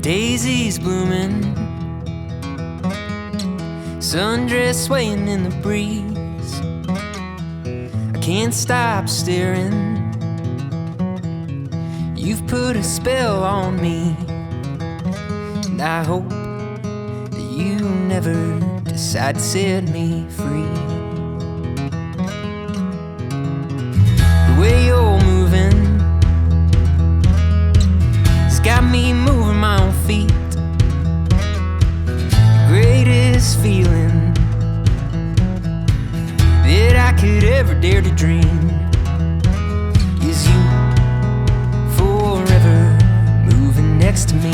Daisies blooming, sundress swaying in the breeze. I can't stop staring. You've put a spell on me, and I hope that you never decide to set me free. The way you're moving has got me moving my own feet. The greatest feeling that I could ever dare to dream is you forever moving next to me.